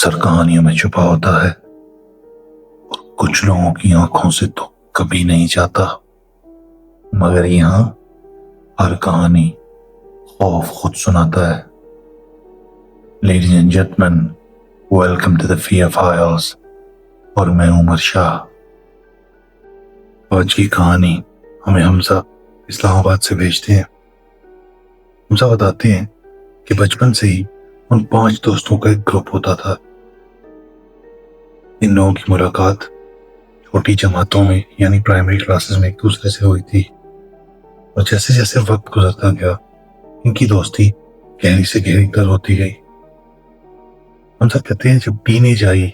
اکثر کہانیوں میں چھپا ہوتا ہے اور کچھ لوگوں کی آنکھوں سے تو کبھی نہیں جاتا، مگر یہاں ہر کہانی خوف خود سناتا ہے۔ Ladies and gentlemen, welcome to the fair files, اور میں عمر شاہ۔ آج کی کہانی ہمیں حمزہ اسلام آباد سے بھیجتے ہیں۔ حمزہ بتاتے ہیں کہ بچپن سے ہی ان 5 دوستوں کا ایک گروپ ہوتا تھا۔ ان لوگوں کی ملاقات چھوٹی جماعتوں میں یعنی پرائمری کلاسز میں ایک دوسرے سے ہوئی تھی، اور جیسے جیسے وقت گزرتا گیا ان کی دوستی گہری سے گہری تر ہوتی گئی۔ حمزہ کہتے ہیں جب ٹین ایج آئی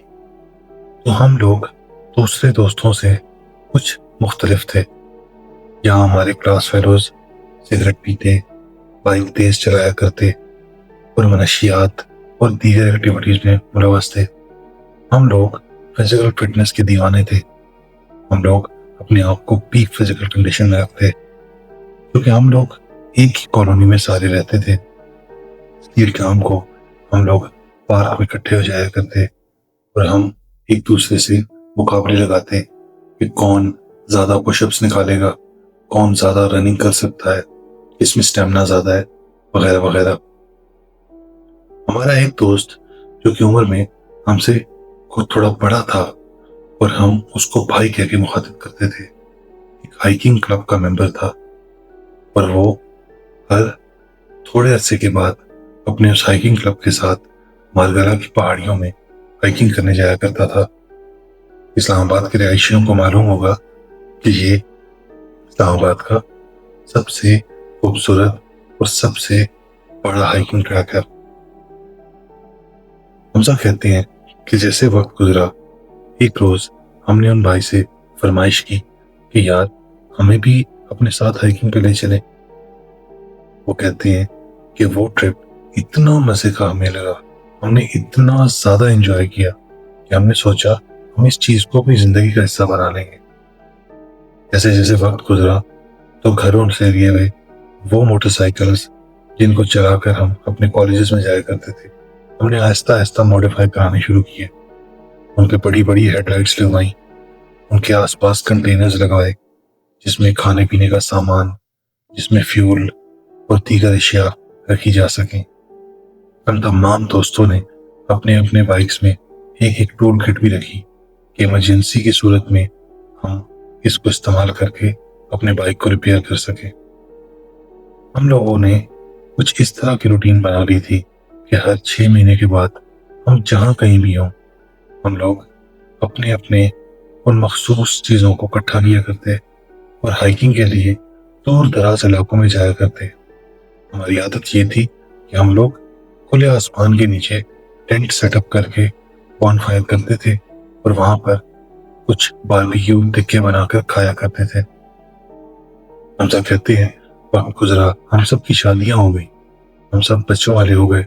تو ہم لوگ دوسرے دوستوں سے کچھ مختلف تھے۔ یہاں ہمارے کلاس فیلوز سگریٹ پیتے، بائک تیز چلایا کرتے اور منشیات اور دیگر ایکٹیویٹیز میں ملوث تھے۔ ہم لوگ فزیکل فٹنس کے دیوانے تھے۔ ہم لوگ اپنے آپ کو پیک فزیکل کنڈیشن میں رکھتے کیونکہ ہم لوگ ایک ہی کالونی میں سارے رہتے تھے۔ شام کو ہم لوگ پارک میں اکٹھے ہو جایا کرتے اور ہم ایک دوسرے سے مقابلے لگاتے کہ کون زیادہ پش اپس نکالے گا، کون زیادہ رننگ کر سکتا ہے، اس میں اسٹیمنا زیادہ ہے، وغیرہ وغیرہ۔ ہمارا ایک دوست جو کہ عمر میں ہم سے خود تھوڑا بڑا تھا اور ہم اس کو بھائی کہہ کے مخاطب کرتے تھے، ایک ہائیکنگ کلب کا ممبر تھا، اور وہ ہر تھوڑے عرصے کے بعد اپنے اس ہائیکنگ کلب کے ساتھ مارگرہ کی پہاڑیوں میں ہائیکنگ کرنے جایا کرتا تھا۔ اسلام آباد کے رہائشیوں کو معلوم ہوگا کہ یہ اسلام آباد کا سب سے خوبصورت اور سب سے بڑا ہائیکنگ ٹریک ہے۔ حمزہ کہتے ہیں کہ جیسے وقت گزرا ایک روز ہم نے ان بھائی سے فرمائش کی کہ یار ہمیں بھی اپنے ساتھ ہائیکنگ پہ لے چلیں۔ وہ کہتے ہیں کہ وہ ٹرپ اتنا مزے کا ہمیں لگا، ہم نے اتنا زیادہ انجوائے کیا کہ ہم نے سوچا ہم اس چیز کو اپنی زندگی کا حصہ بنا لیں گے۔ جیسے جیسے وقت گزرا تو گھروں سے لیے ہوئے وہ موٹر سائیکلز جن کو چلا کر ہم اپنے کالجز میں جایا کرتے تھے، ہم نے آہستہ آہستہ موڈیفائی کرانے شروع کیے۔ ان پہ بڑی بڑی ہیڈ لائٹس لگوائیں، ان کے آس پاس کنٹینرز لگوائے جس میں کھانے پینے کا سامان، جس میں فیول اور دیگر اشیاء رکھی جا سکیں۔ ہم تمام دوستوں نے اپنے اپنے بائکس میں ایک ٹول کٹ بھی رکھی کہ ایمرجنسی کی صورت میں ہم اس کو استعمال کر کے اپنے بائک کو ریپیئر کر سکیں۔ ہم لوگوں نے کچھ اس طرح کی روٹین بنا لی تھی کہ ہر 6 مہینے کے بعد ہم جہاں کہیں بھی ہوں ہم لوگ اپنے اپنے ان مخصوص چیزوں کو اکٹھا کیا کرتے اور ہائیکنگ کے لیے دور دراز علاقوں میں جایا کرتے۔ ہماری عادت یہ تھی کہ ہم لوگ کھلے آسمان کے نیچے ٹینٹ سیٹ اپ کر کے بون فائر کرتے تھے اور وہاں پر کچھ باربیکیو ٹکے بنا کر کھایا کرتے تھے۔ حمزہ کہتے ہیں وقت گزرا، ہم سب کی شادیاں ہو گئی، ہم سب بچوں والے ہو گئے،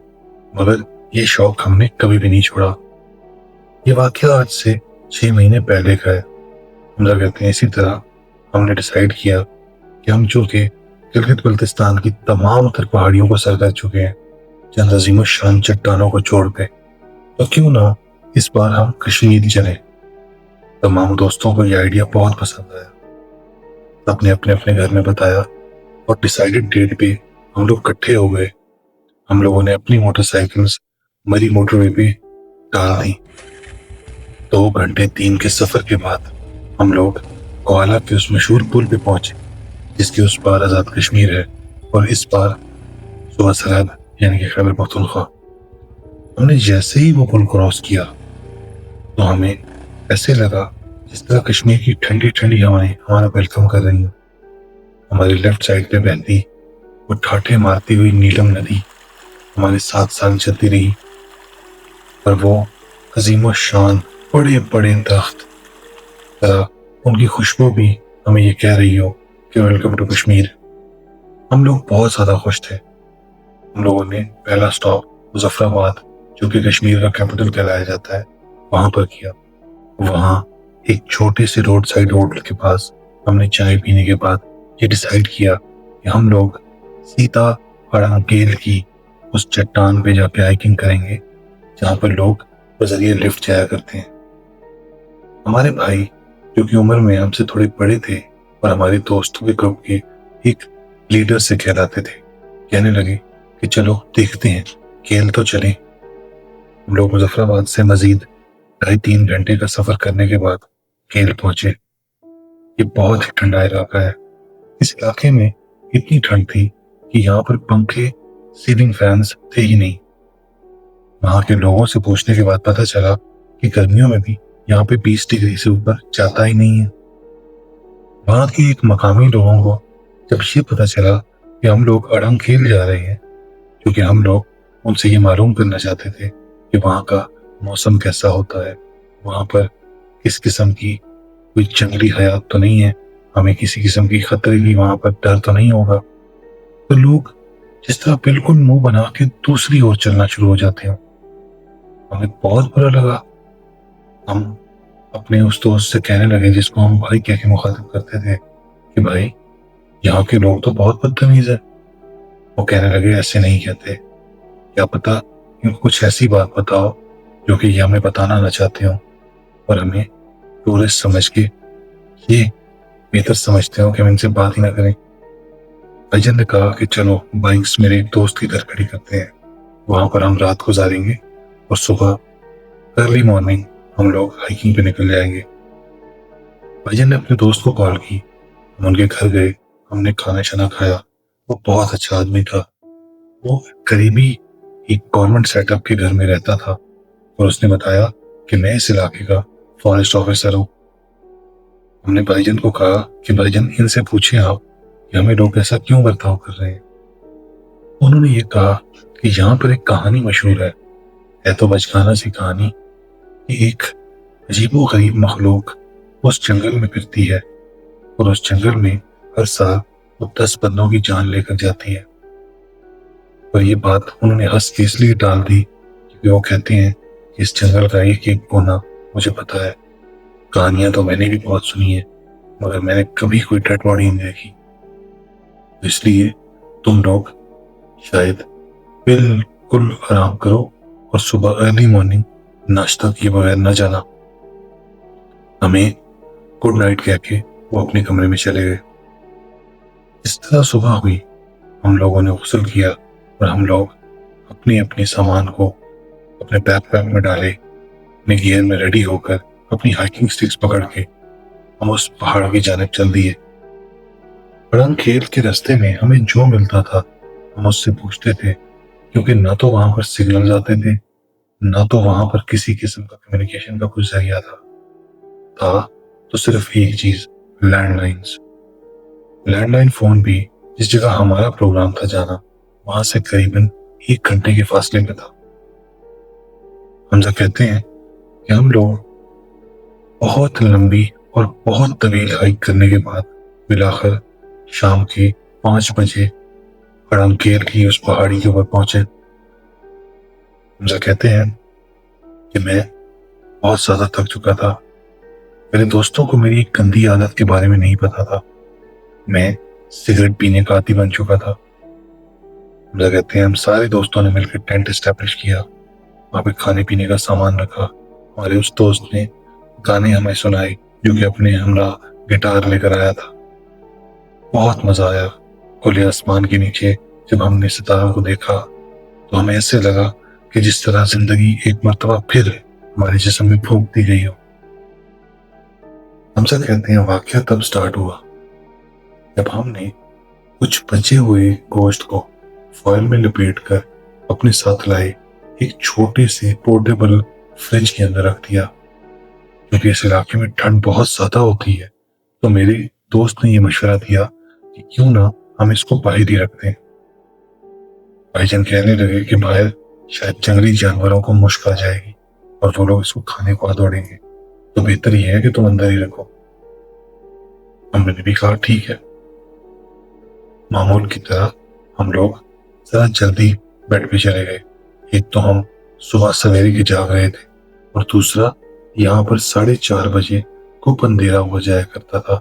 مگر یہ شوق ہم نے کبھی بھی نہیں چھوڑا۔ یہ واقعہ آج سے 6 مہینے پہلے کا ہے۔ حمزہ کہتے ہیں اسی طرح ہم نے ڈیسائیڈ کیا کہ ہم چونکہ گلگت بلتستان کی تمام تر پہاڑیوں کو سر کر چکے ہیں چند عظیم الشان چٹانوں کو چھوڑ کے، تو کیوں نہ اس بار ہم کشمیر چلیں۔ تمام دوستوں کو یہ آئیڈیا بہت پسند آیا، سب نے اپنے اپنے گھر میں بتایا اور ڈیسائیڈڈ ڈیٹ پہ ہم لوگ اکٹھے ہو گئے۔ ہم لوگوں نے اپنی موٹر سائیکلز مری موٹر وے پہ ڈال دیں۔ 2 گھنٹے 3 کے سفر کے بعد ہم لوگ کوالہ کے اس مشہور پل پہ پہنچے جس کے اس پار آزاد کشمیر ہے اور اس پار صوبہ سرحد یعنی کہ خیبر پختونخوا۔ ہم نے جیسے ہی وہ پل کراس کیا تو ہمیں ایسے لگا جس طرح کشمیر کی ٹھنڈی ٹھنڈی ہوائیں ہمارا ویلکم کر رہی ہیں۔ ہماری لیفٹ سائڈ پہ بہتی وہ ٹھاٹھے مارتی ہوئی نیلم ندی ہمارے ساتھ ساتھ چلتی رہی، اور وہ عظیم الشان بڑے بڑے درخت، ان کی خوشبو بھی ہمیں یہ کہہ رہی ہو کہ ویلکم ٹو کشمیر۔ ہم لوگ بہت زیادہ خوش تھے۔ ہم لوگوں نے پہلا سٹاپ مظفر آباد جو کہ کشمیر کا کیپٹل کہلایا جاتا ہے وہاں پر کیا۔ وہاں ایک چھوٹے سے روڈ سائڈ ہوٹل کے پاس ہم نے چائے پینے کے بعد یہ ڈیسائیڈ کیا کہ ہم لوگ سیتا پڑا گیل کی اس چٹان پہ جا کے ہائیکنگ کریں گے جہاں پر لوگ بذریعہ لفٹ جایا کرتے ہیں۔ ہمارے بھائی جو کہ عمر میں ہم سے تھوڑے بڑے تھے اور ہمارے دوستوں کے گروپ کے ایک لیڈر سے کہلاتے تھے، کہنے لگے کہ چلو دیکھتے ہیں، کھیل تو چلیں۔ ہم لوگ مظفر آباد سے مزید 2.5-3 گھنٹے کا سفر کرنے کے بعد کھیل پہنچے۔ یہ بہت ہی ٹھنڈا علاقہ ہے۔ اس علاقے میں اتنی ٹھنڈ تھی کہ یہاں پر پنکھے، سیلنگ فینز تھے ہی نہیں۔ وہاں کے لوگوں سے پوچھنے کے بعد پتہ چلا کہ گرمیوں میں بھی یہاں پہ 20 ڈگری سے اوپر جاتا ہی نہیں ہے۔ وہاں کے ایک مقامی لوگوں کو جب یہ پتہ چلا کہ ہم لوگ اڑنگ کھیل جا رہے ہیں، کیونکہ ہم لوگ ان سے یہ معلوم کرنا چاہتے تھے کہ وہاں کا موسم کیسا ہوتا ہے، وہاں پر کس قسم کی کوئی جنگلی حیات تو نہیں ہے، ہمیں کسی قسم کی خطرے کی وہاں پر ڈر تو نہیں ہوگا، تو لوگ جس طرح بالکل منہ بنا کے دوسری اور چلنا شروع ہو جاتے ہیں۔ ہمیں بہت برا لگا۔ ہم اپنے اس دوست سے کہنے لگے جس کو ہم بھائی کہہ کے مخاطب کرتے تھے کہ بھائی یہاں کے لوگ تو بہت بدتمیز ہیں۔ وہ کہنے لگے ایسے نہیں کہتے، کیا پتا ان کو کچھ ایسی بات بتاؤ جو کہ یہ ہمیں بتانا نہ چاہتے ہوں اور ہمیں ٹورسٹ سمجھ کے یہ بہتر سمجھتے ہوں کہ ہم ان سے بات ہی نہ کریں۔ بھائی جان نے کہا کہ چلو بائکس میرے ایک دوست کی گھر کھڑی کرتے ہیں، وہاں پر ہم رات گزاریں گے اور صبح ارلی مارننگ ہم لوگ ہائیکنگ پہ نکل جائیں گے۔ بھائی جان نے اپنے دوست کو کال کی، ہم ان کے گھر گئے، ہم نے کھانا شانا کھایا۔ وہ بہت اچھا آدمی تھا۔ وہ قریبی ایک گورنمنٹ سیٹ اپ کے گھر میں رہتا تھا اور اس نے بتایا کہ میں اس علاقے کا فارسٹ آفیسر ہوں۔ ہم نے بھائی جان کو کہا کہ بھائی جان ان سے پوچھیں آپ کہ ہمیں لوگ ایسا کیوں برتاؤ کر رہے ہیں۔ انہوں نے یہ کہا کہ یہاں پر ایک کہانی مشہور ہے تو بچگانہ سی کہانی، کہ ایک عجیب و غریب مخلوق اس جنگل میں پھرتی ہے اور اس جنگل میں ہر سال وہ 10 بندوں کی جان لے کر جاتی ہے۔ اور یہ بات انہوں نے ہنس کے اس لیے ڈال دی کیونکہ وہ کہتے ہیں کہ اس جنگل کا ایک ایک کونا مجھے پتا ہے۔ کہانیاں تو میں نے بھی بہت سنی ہے مگر میں نے کبھی کوئی ڈیڈ باڈی نہیں دیکھی، اس لیے تم لوگ شاید بالکل آرام کرو اور صبح ارلی مارننگ ناشتہ کیے بغیر نہ جانا۔ ہمیں گڈ نائٹ کہہ کے وہ اپنے کمرے میں چلے گئے۔ اس طرح صبح ہوئی، ہم لوگوں نے غسل کیا اور ہم لوگ اپنے اپنے سامان کو اپنے بیک پیک میں ڈالے، اپنے گیئر میں ریڈی ہو کر اپنی ہائیکنگ سٹکس پکڑ کے ہم اس پہاڑ کی جانب چل دیے۔ اڑنگ کھیل کے راستے میں ہمیں جو ملتا تھا ہم اس سے پوچھتے تھے، کیونکہ نہ تو وہاں پر سگنلز آتے تھے، نہ تو وہاں پر کسی قسم کا کمیونیکیشن کا کچھ ذریعہ تھا تو صرف ایک چیز، لینڈ لائن فون بھی جس جگہ ہمارا پروگرام تھا جانا وہاں سے قریباً 1 گھنٹے کے فاصلے میں تھا۔ حمزہ کہتے ہیں کہ ہم لوگ بہت لمبی اور بہت طویل ہائیک کرنے کے بعد بالآخر شام کے 5 بجے اڑنگ کھیل کی اس پہاڑی کے اوپر پہنچے۔ حمزہ کہتے ہیں کہ میں بہت زیادہ تھک چکا تھا۔ میرے دوستوں کو میری ایک گندی عادت کے بارے میں نہیں پتا تھا، میں سگریٹ پینے کا عادی بن چکا تھا۔ حمزہ کہتے ہیں ہم سارے دوستوں نے مل کر ٹینٹ اسٹیبلش کیا، وہاں پہ کھانے پینے کا سامان رکھا۔ ہمارے اس دوست نے گانے ہمیں سنائے جو کہ اپنے ہمراہ گٹار لے کر آیا تھا۔ بہت مزہ آیا۔ کھلے آسمان کے نیچے جب ہم نے ستاروں کو دیکھا تو ہمیں ایسے لگا کہ جس طرح زندگی ایک مرتبہ پھر ہمارے جسم میں پھونک دی گئی ہو۔ ہم سب کہتے ہیں واقعہ تب سٹارٹ ہوا جب ہم نے کچھ بچے ہوئے گوشت کو فوائل میں لپیٹ کر اپنے ساتھ لائے ایک چھوٹے سے پورٹیبل فریج کے اندر رکھ دیا، کیونکہ اس علاقے میں ٹھنڈ بہت زیادہ ہوتی ہے۔ تو میرے دوست نے یہ مشورہ دیا کہ کیوں نہ ہم اس کو باہر ہی رکھتے ہیں۔ بھائی جان کہنے لگے کہ باہر شاید جنگلی جانوروں کو مشک آ جائے گی اور وہ لوگ اس کو کھانے کو آ دوڑیں گے، تو بہتر یہ ہے کہ تم اندر ہی رکھو۔ ہم نے بھی کہا ٹھیک ہے۔ معمول کی طرح ہم لوگ ذرا جلدی بیڈ پہ چلے گئے۔ ایک تو ہم صبح سویرے کے جاگ رہے تھے اور دوسرا یہاں پر 4:30 بجے خوب اندھیرا ہو جایا کرتا تھا۔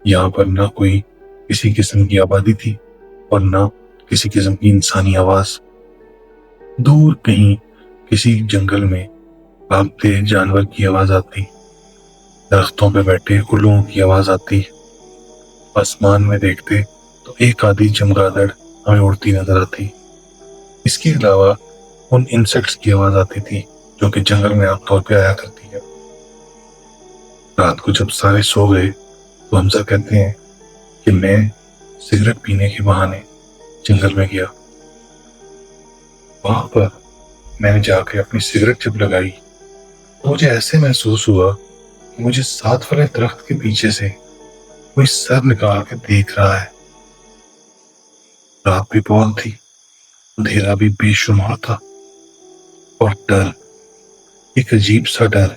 یہاں پر نہ کوئی کسی قسم کی آبادی تھی اور نہ کسی قسم کی انسانی آواز۔ دور کہیں کسی جنگل میں بھاگتے جانور کی آواز آتی، درختوں پہ بیٹھے الوؤں کی آواز آتی، آسمان میں دیکھتے تو ایک آدھی چمگادڑ ہمیں اڑتی نظر آتی۔ اس کے علاوہ ان انسیکٹس کی آواز آتی تھی جو کہ جنگل میں عام طور پہ آیا کرتی ہے۔ رات کو جب سارے سو گئے تو حمزہ کہتے ہیں کہ میں سگریٹ پینے کے بہانے جنگل میں گیا۔ وہاں پر میں نے جا کے اپنی سگریٹ جب لگائی تو مجھے ایسے محسوس ہوا کہ مجھے ساتھ والے درخت کے پیچھے سے کوئی سر نکال کے دیکھ رہا ہے۔ رات بھی بہت تھی، اندھیرا بھی بے شمار تھا، اور ڈر، ایک عجیب سا ڈر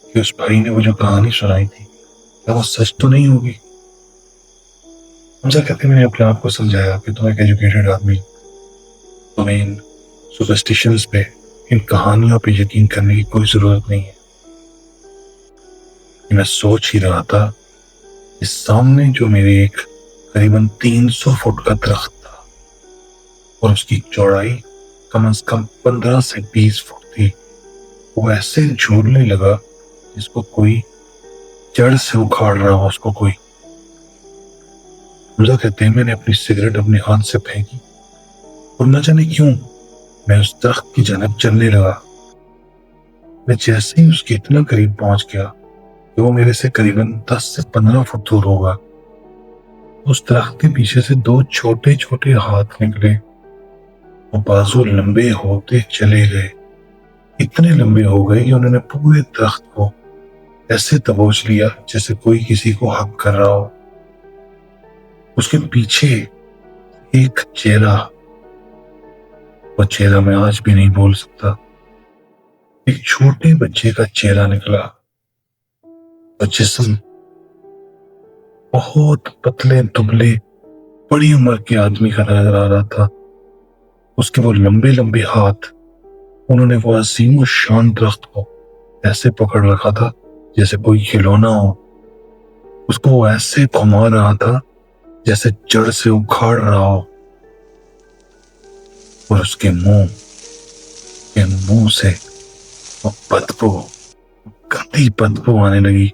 کہ اس بھائی نے وہ جو کہانی سنائی تھی کیا وہ سچ تو نہیں ہوگی۔ حمزہ کہتے میں نے اپنے آپ کو سمجھایا کہ تم ایک ایجوکیٹڈ آدمی، تمہیں ان سپرسٹیشنز پہ، ان کہانیوں پہ یقین کرنے کی کوئی ضرورت نہیں ہے۔ میں سوچ ہی رہا تھا کہ سامنے جو میرے ایک قریباً 300 فٹ کا درخت تھا اور اس کی چوڑائی کم از کم 15 سے 20 فٹ تھی، وہ ایسے جھولنے لگا جس کو کوئی جڑ سے اکھاڑ رہا ہو اس کو کوئی۔ حمزہ کہتے ہیں میں نے اپنی سگریٹ اپنے ہاتھ سے پھینکی اور نہ جانے کیوں میں اس درخت کی جانب چلنے لگا۔ میں جیسے ہی اس کے اتنا قریب پہنچ گیا کہ وہ میرے سے قریباً 10 سے 15 فٹ دور ہوگا، اس درخت کے پیچھے سے 2 چھوٹے چھوٹے ہاتھ نکلے، وہ بازو لمبے ہوتے چلے گئے، اتنے لمبے ہو گئے کہ انہوں نے پورے درخت کو ایسے دبوچ لیا جیسے کوئی کسی کو حق کر رہا ہو۔ اس کے پیچھے ایک چہرہ، وہ چہرہ میں آج بھی نہیں بول سکتا، ایک چھوٹے بچے کا چہرہ نکلا، اور جسم بہت پتلے دبلے بڑی عمر کے آدمی کا نظر آ رہا تھا۔ اس کے وہ لمبے لمبے ہاتھ، انہوں نے وہ عظیم و شان درخت کو ایسے پکڑ رکھا تھا جیسے کوئی کھلونا ہو، اس کو وہ ایسے گھما رہا تھا جیسے جڑ سے اکھاڑ رہا ہو، اور اس کے منہ سے وہ بدبو، گندی بدبو آنے لگی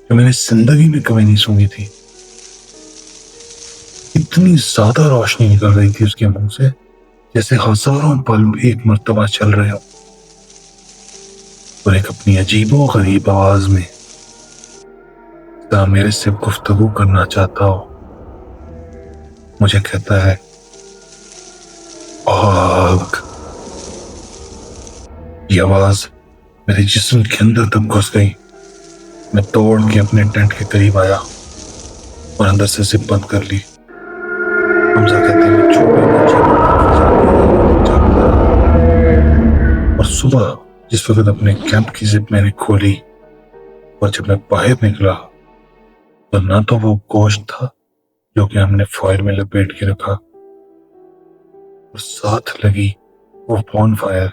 جو میں نے زندگی میں کبھی نہیں سونگھی تھی۔ اتنی زیادہ روشنی نکل رہی تھی اس کے منہ سے جیسے ہزاروں بلب ایک مرتبہ چل رہے ہو، اور ایک اپنی عجیب و غریب آواز میں میرے سے گفتگو کرنا چاہتا ہو، مجھے کہتا ہے آگ۔ یہ آواز میرے جسم کے اندر تک گھس گئی۔ میں توڑ کے اپنے ٹینٹ کے قریب آیا اور اندر سے زپ بند کر لی۔ حمزہ کہتے ہیں چھوٹے بچے اور صبح جس وقت اپنے کیمپ کی زپ میں نے کھولی اور جب میں باہر نکلا تو نہ تو وہ گوشت تھا جو کہ ہم نے فائر میں لپیٹ کے رکھا، اور ساتھ لگی وہ بون فائر،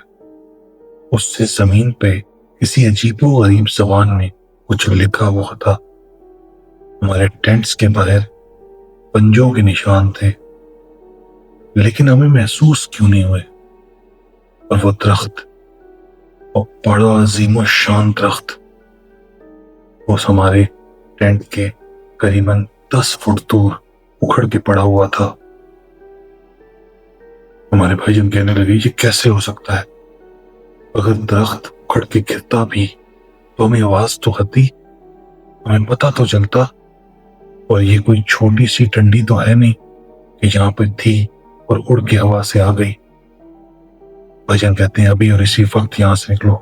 اس سے زمین پہ کسی عجیب و غریب زبان میں کچھ لکھا ہوا تھا۔ ہمارے ٹینٹس کے باہر پنجوں کے نشان تھے، لیکن ہمیں محسوس کیوں نہیں ہوئے، اور وہ درخت، وہ بڑا عظیم و شان درخت، وہ ہمارے ٹینٹ کے قریباً 10 فٹ دور اکھڑ کے پڑا ہوا تھا۔ ہمارے بھائی جان کہنے لگے یہ کیسے ہو سکتا ہے؟ اگر درخت اکھڑ کے گرتا بھی تو ہمیں آواز تو آتی، ہمیں پتہ تو چلتا، اور یہ کوئی چھوٹی سی ٹنڈی تو ہے نہیں کہ یہاں پہ تھی اور اڑ کے ہوا سے آ گئی۔ بھائی جان کہتے ہیں ابھی اور اسی وقت یہاں سے نکلو۔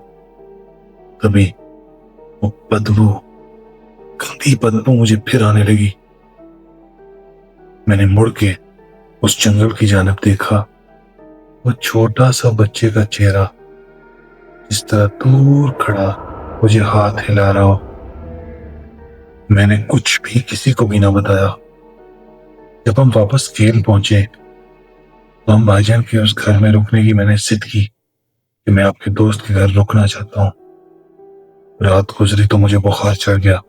تبھی وہ بدبو، گندی بدبو مجھے پھر آنے لگی۔ میں نے مڑ کے اس جنگل کی جانب دیکھا، وہ چھوٹا سا بچے کا چہرہ جس طرح دور کھڑا مجھے ہاتھ ہلا رہا ہو۔ میں نے کچھ بھی کسی کو بھی نہ بتایا۔ جب ہم واپس کیل پہنچے تو ہم بھائی جان کے اس گھر میں رکنے کی میں نے ضد کی کہ میں آپ کے دوست کے گھر رکنا چاہتا ہوں۔ رات گزری تو مجھے بخار چڑھ گیا۔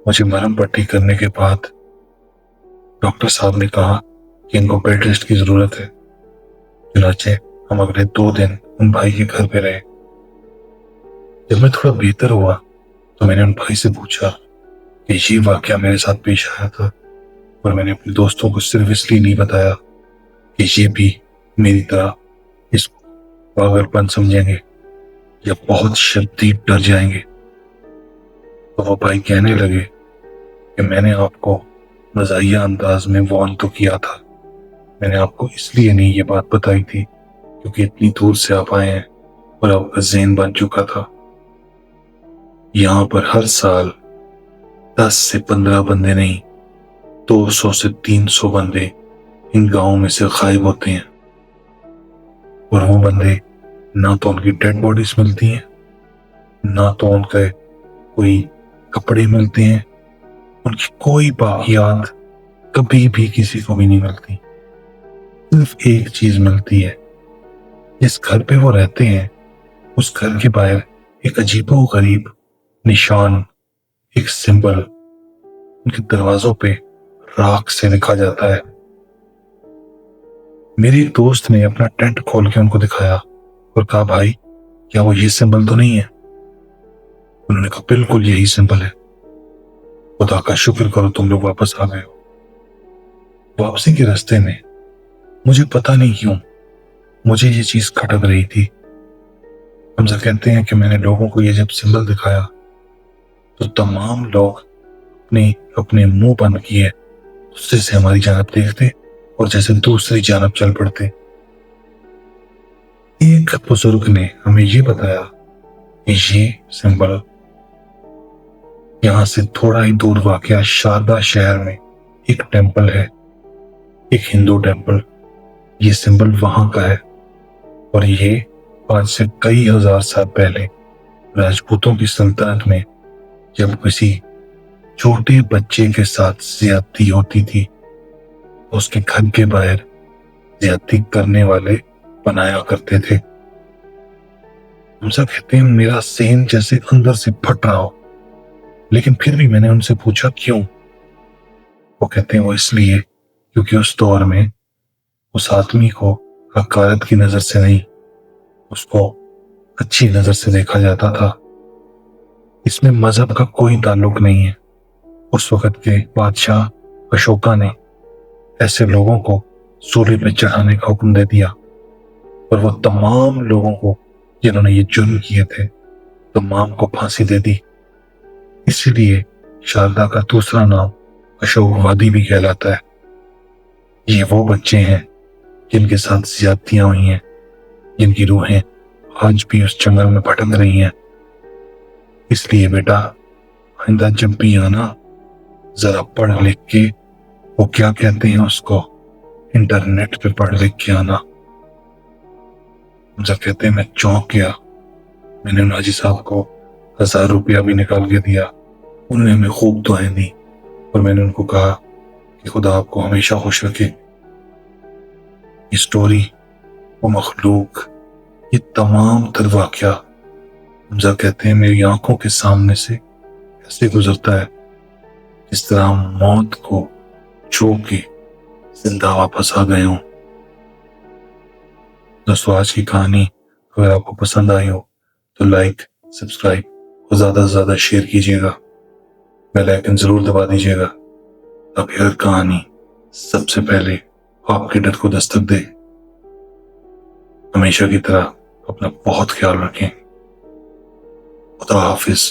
مجھے مرہم پٹی کرنے کے بعد ڈاکٹر صاحب نے کہا کہ ان کو بیڈ ریسٹ کی ضرورت ہے۔ چنانچہ ہم اگلے 2 دن ان بھائی کے گھر پہ رہے۔ جب میں تھوڑا بہتر ہوا تو میں نے ان بھائی سے پوچھا کہ یہ واقعہ میرے ساتھ پیش آیا تھا، اور میں نے اپنے دوستوں کو صرف اس لیے نہیں بتایا کہ یہ بھی میری طرح اس کو پاگل پن سمجھیں گے یا بہت شدید ڈر جائیں گے۔ تو وہ بھائی کہنے لگے کہ میں نے آپ کو مزاحیہ انداز میں وارن تو کیا تھا، میں نے آپ کو اس لیے نہیں یہ بات بتائی تھی کیونکہ اتنی دور سے آپ آئے ہیں اور آپ کا ذہن بن چکا تھا۔ یہاں پر ہر سال 10 سے 15 بندے نہیں، 200 سے 300 بندے ان گاؤں میں سے غائب ہوتے ہیں، اور وہ بندے نہ تو ان کی ڈیڈ باڈیز ملتی ہیں، نہ تو ان کے کوئی کپڑے ملتے ہیں، ان کی کوئی باقیات کبھی بھی کسی کو بھی نہیں ملتی۔ صرف ایک چیز ملتی ہے، جس گھر پہ وہ رہتے ہیں اس گھر کے باہر ایک عجیب و غریب نشان، ایک سمبل ان کے دروازوں پہ راکھ سے لکھا جاتا ہے۔ میری ایک دوست نے اپنا ٹینٹ کھول کے ان کو دکھایا اور کہا بھائی کیا وہ یہ سمبل تو نہیں ہے؟ انہوں نے کہا بالکل یہی سمبل ہے، خدا کا شکر کرو تم لوگ واپس آ گئے ہو۔ واپسی کے راستے میں مجھے پتہ نہیں کیوں مجھے یہ چیز کھٹک رہی تھی۔ حمزہ کہتے ہیں کہ میں نے لوگوں کو یہ جب سمبل دکھایا تو تمام لوگ اپنے منہ بند کیے غصے سے ہماری جانب دیکھتے اور جیسے دوسری جانب چل پڑتے۔ ایک بزرگ نے ہمیں یہ بتایا کہ یہ سمبل یہاں سے تھوڑا ہی دور واقع شاردا شہر میں ایک ٹیمپل ہے، ایک ہندو ٹیمپل۔ یہ سمبل وہاں کا ہے، اور یہ آج سے کئی ہزار سال پہلے راجپوتوں کی سلطنت میں جب کسی چھوٹے بچے کے ساتھ زیادتی ہوتی تھی اس کے گھر کے باہر زیادتی کرنے والے بنایا کرتے تھے۔ ہم سب کہتے ہیں میرا ذہن جیسے اندر سے پھٹ رہا ہو، لیکن پھر بھی میں نے ان سے پوچھا کیوں؟ وہ کہتے ہیں وہ اس لیے کیونکہ اس دور میں اس آدمی کو حقارت کی نظر سے نہیں، اس کو اچھی نظر سے دیکھا جاتا تھا۔ اس میں مذہب کا کوئی تعلق نہیں ہے۔ اس وقت کے بادشاہ اشوکا نے ایسے لوگوں کو سولی پہ چڑھانے کا حکم دے دیا، اور وہ تمام لوگوں کو جنہوں نے یہ جرم کیے تھے تمام کو پھانسی دے دی۔ اسی لیے شاردا کا دوسرا نام اشوک وادی بھی کہلاتا ہے۔ یہ وہ بچے ہیں جن کے ساتھ زیادتیاں ہوئی ہیں، جن کی روحیں آج بھی اس جنگل میں بھٹک رہی ہیں۔ اس لیے بیٹا آئندہ جب بھی آنا ذرا پڑھ لکھ کے، وہ کیا کہتے ہیں اس کو، انٹرنیٹ پہ پڑھ لکھ کے آنا۔ جب کہتے ہیں میں چونک گیا، میں نے حاجی صاحب کو 1000 روپیہ بھی نکال کے دیا، انہوں نے ہمیں خوب دعائیں دی، اور میں نے ان کو کہا کہ خدا آپ کو ہمیشہ خوش رکھے۔ یہ سٹوری، وہ مخلوق، یہ تمام تر واقعہ حمزہ کہتے ہیں میری آنکھوں کے سامنے سے ایسے گزرتا ہے جس طرح موت کو چھو کے زندہ واپس آ گئے ہوں۔ دوستو آج کی کہانی اگر آپ کو پسند آئی ہو تو لائک، سبسکرائب اور زیادہ سے زیادہ شیئر کیجیے گا، بیل آئیکن ضرور دبا دیجیے گا تاکہ ہر کہانی سب سے پہلے آپ کے ڈر کو دستک دے۔ ہمیشہ کی طرح اپنا بہت خیال رکھیں۔ خدا حافظ۔